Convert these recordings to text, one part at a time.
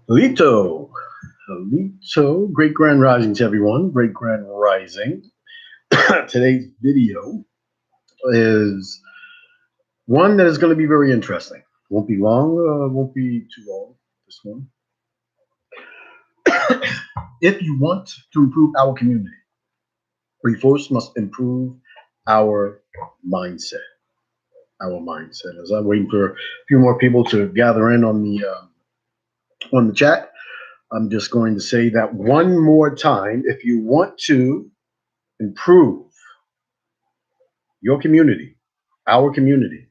Lito, Lito, great grand rising to everyone. Great grand rising. Today's video is one that is going to be very interesting. Won't be long. Won't be too long. This one. If you want to improve our community, we first must improve our mindset. Our mindset. As I'm waiting for a few more people to gather in on the chat, I'm just going to say that one more time. If you want to improve your community, our community,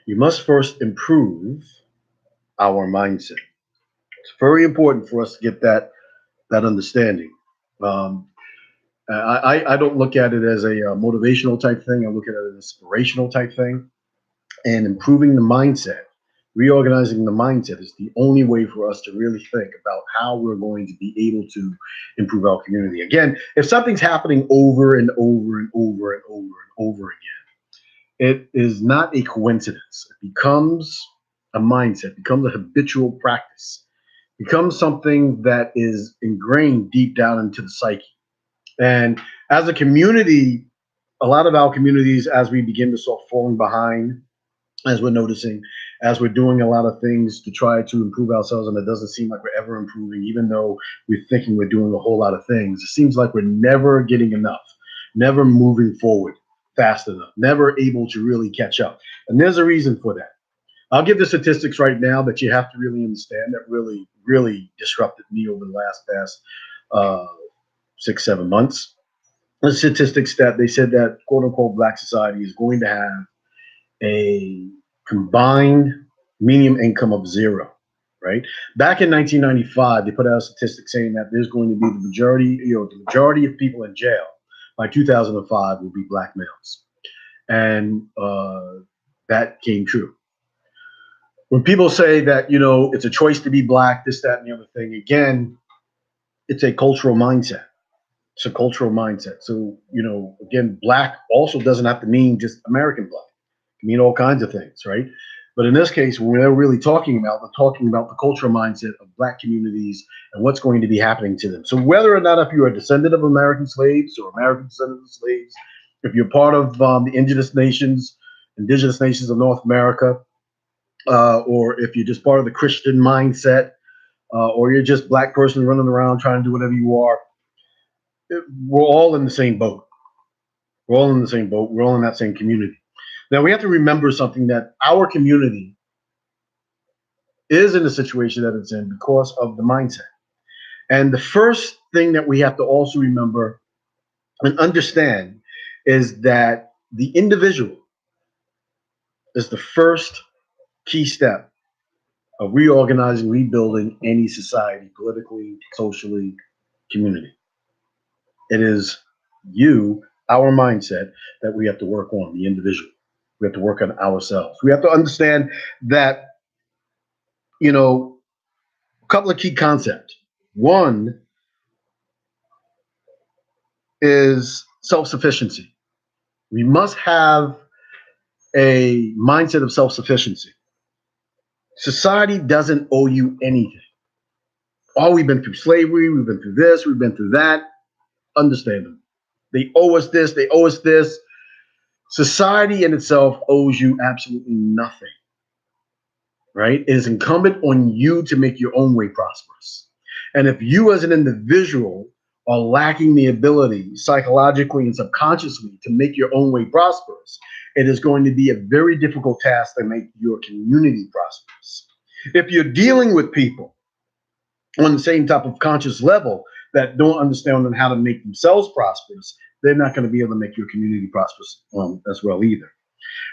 you must first improve our mindset. It's very important for us to get that understanding. Um, I don't look at it as a motivational type thing. I look at it as an inspirational type thing. And improving the mindset, reorganizing the mindset is the only way for us to really think about how we're going to be able to improve our community. Again, if something's happening over and over and over and over and over again, it is not a coincidence. It becomes a mindset, becomes a habitual practice, becomes something that is ingrained deep down into the psyche. And as a community, a lot of our communities, as we begin to start falling behind, as we're noticing, as we're doing a lot of things to try to improve ourselves, and it doesn't seem like we're ever improving, even though we're thinking we're doing a whole lot of things. It seems like we're never getting enough, never moving forward fast enough, never able to really catch up. And there's a reason for that. I'll give the statistics right now that you have to really understand that really disrupted me over the last past uh, 6, 7 months. The statistics that they said that quote unquote black society is going to have a combined median income of zero, right? Back in 1995, they put out a statistic saying that there's going to be the majority of people in jail by 2005 will be black males, and that came true. When people say that it's a choice to be black, this, that, and the other thing, again, it's a cultural mindset. It's a cultural mindset. So again, black also doesn't have to mean just American black. Mean all kinds of things, right? But in this case, when they're really talking about, they're talking about the cultural mindset of black communities and what's going to be happening to them. So whether or not if you're a descendant of American slaves or American descendant of slaves, if you're part of the indigenous nations of North America, or if you're just part of the Christian mindset, or you're just black person running around trying to do whatever you are, we're all in the same boat. We're all in the same boat. We're all in that same community. Now we have to remember something, that our community is in the situation that it's in because of the mindset. And the first thing that we have to also remember and understand is that the individual is the first key step of reorganizing, rebuilding any society, politically, socially, community. It is our mindset that we have to work on, the individual. We have to work on ourselves. We have to understand that, a couple of key concepts. One is self-sufficiency. We must have a mindset of self-sufficiency. Society doesn't owe you anything. Oh, we've been through slavery, we've been through this, we've been through that. Understand them. They owe us this, they owe us this. Society in itself owes you absolutely nothing, right? It is incumbent on you to make your own way prosperous. And if you as an individual are lacking the ability psychologically and subconsciously to make your own way prosperous, it is going to be a very difficult task to make your community prosperous. If you're dealing with people on the same type of conscious level that don't understand on how to make themselves prosperous, they're not going to be able to make your community prosperous as well either,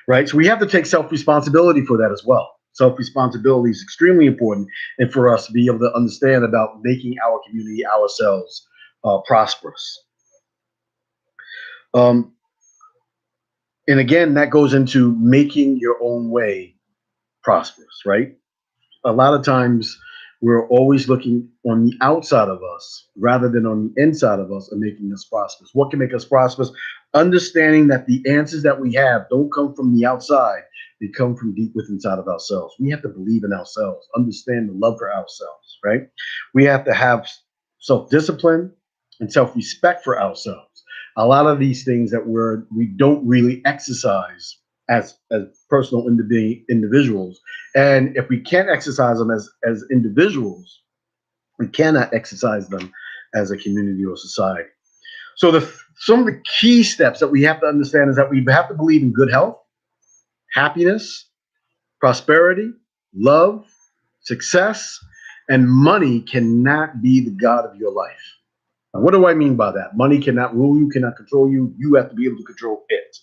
right? So we have to take self-responsibility for that as well. Self-responsibility is extremely important, and for us to be able to understand about making our community, ourselves, prosperous. Um, and again, that goes into making your own way prosperous, right? A lot of times we're always looking on the outside of us rather than on the inside of us and making us prosperous. What can make us prosperous? Understanding that the answers that we have don't come from the outside, they come from deep within inside of ourselves. We have to believe in ourselves, understand the love for ourselves, right? We have to have self discipline and self respect for ourselves. A lot of these things that we don't really exercise as personal individuals, and if we can't exercise them as individuals, we cannot exercise them as a community or society. So some of the key steps that we have to understand is that we have to believe in good health, happiness, prosperity, love, success, and money cannot be the God of your life. Now, what do I mean by that? Money cannot rule you, cannot control you. You have to be able to control it,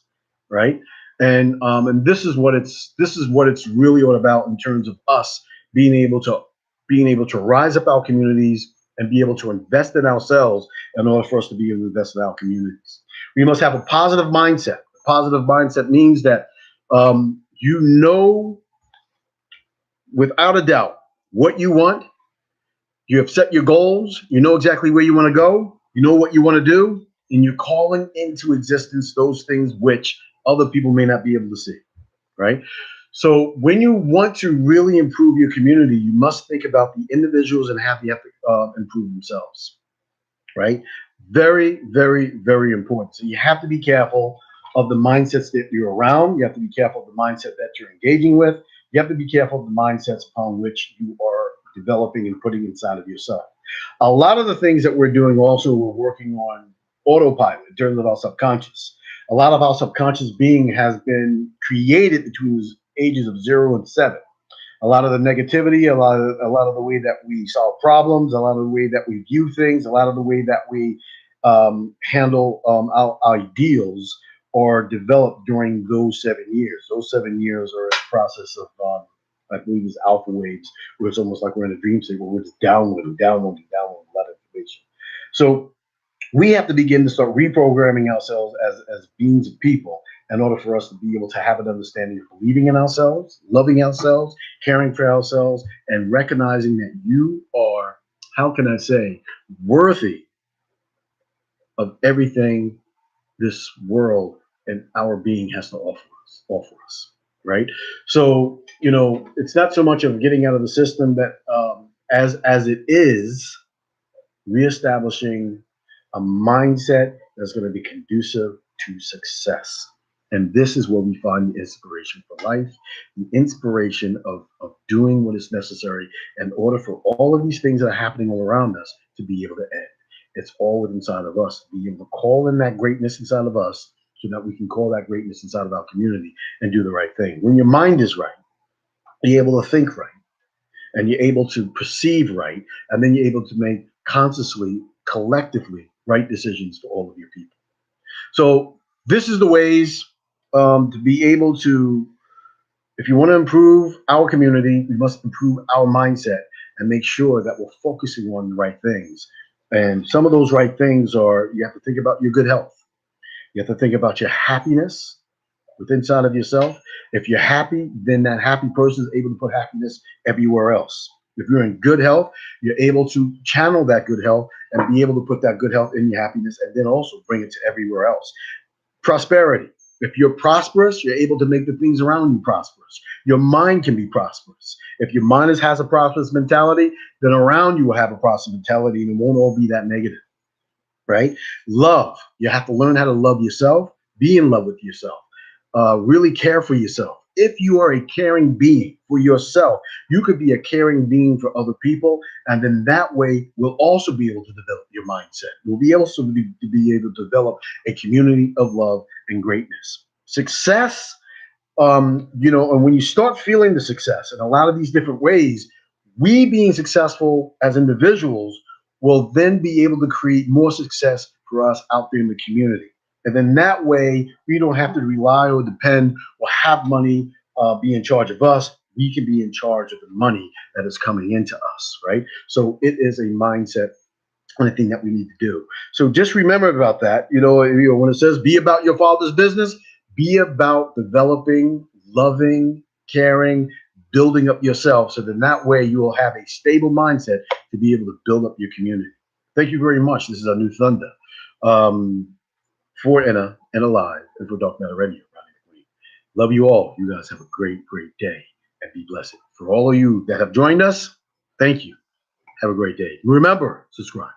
right? And this is what it's really all about in terms of us being able to rise up our communities and be able to invest in ourselves in order for us to be able to invest in our communities. We must have a positive mindset. A positive mindset means that you know without a doubt what you want. You have set your goals. You know exactly where you want to go. You know what you want to do. And you're calling into existence those things which other people may not be able to see, right? So when you want to really improve your community, you must think about the individuals and have the effort improve themselves, right? Very, very, very important. So you have to be careful of the mindsets that you're around. You have to be careful of the mindset that you're engaging with. You have to be careful of the mindsets upon which you are developing and putting inside of yourself. A lot of the things that we're doing also, we're working on autopilot in terms of our subconscious. A lot of our subconscious being has been created between the ages of 0 and 7. A lot of the negativity, a lot of the way that we solve problems, a lot of the way that we view things, a lot of the way that we handle our ideals are developed during those 7 years. Those 7 years are a process of, I believe, it's alpha waves, where it's almost like we're in a dream state where we're just downloading a lot of information. So we have to begin to start reprogramming ourselves as beings of people in order for us to be able to have an understanding of believing in ourselves, loving ourselves, caring for ourselves, and recognizing that you are, how can I say, worthy of everything this world and our being has to offer us, right? So, it's not so much of getting out of the system that as it is reestablishing a mindset that's going to be conducive to success. And this is where we find the inspiration for life, the inspiration of doing what is necessary in order for all of these things that are happening all around us to be able to end. It's all within inside of us, to be able to call in that greatness inside of us so that we can call that greatness inside of our community and do the right thing. When your mind is right, you're able to think right and you're able to perceive right, and then you're able to make consciously, collectively, right decisions for all of your people. So this is the ways to be able to, if you want to improve our community, we must improve our mindset and make sure that we're focusing on the right things. And some of those right things are, you have to think about your good health. You have to think about your happiness within inside of yourself. If you're happy, then that happy person is able to put happiness everywhere else. If you're in good health, you're able to channel that good health and be able to put that good health in your happiness and then also bring it to everywhere else. Prosperity. If you're prosperous, you're able to make the things around you prosperous. Your mind can be prosperous. If your mind has a prosperous mentality, then around you will have a prosperous mentality and it won't all be that negative, right? Love. You have to learn how to love yourself, be in love with yourself, really care for yourself. If you are a caring being for yourself, you could be a caring being for other people. And then that way, we'll also be able to develop your mindset. We'll be able to be able to develop a community of love and greatness. Success, and when you start feeling the success in a lot of these different ways, we being successful as individuals will then be able to create more success for us out there in the community. And then that way, we don't have to rely or depend or have money be in charge of us. We can be in charge of the money that is coming into us, right? So it is a mindset and a thing that we need to do. So just remember about that. When it says be about your father's business, be about developing, loving, caring, building up yourself. So then that way you will have a stable mindset to be able to build up your community. Thank you very much. This is our new Thunder. Um, for Anna and Alive and for Dark Matter Radio. Love you all. You guys have a great, great day and be blessed. For all of you that have joined us, thank you. Have a great day. Remember, subscribe.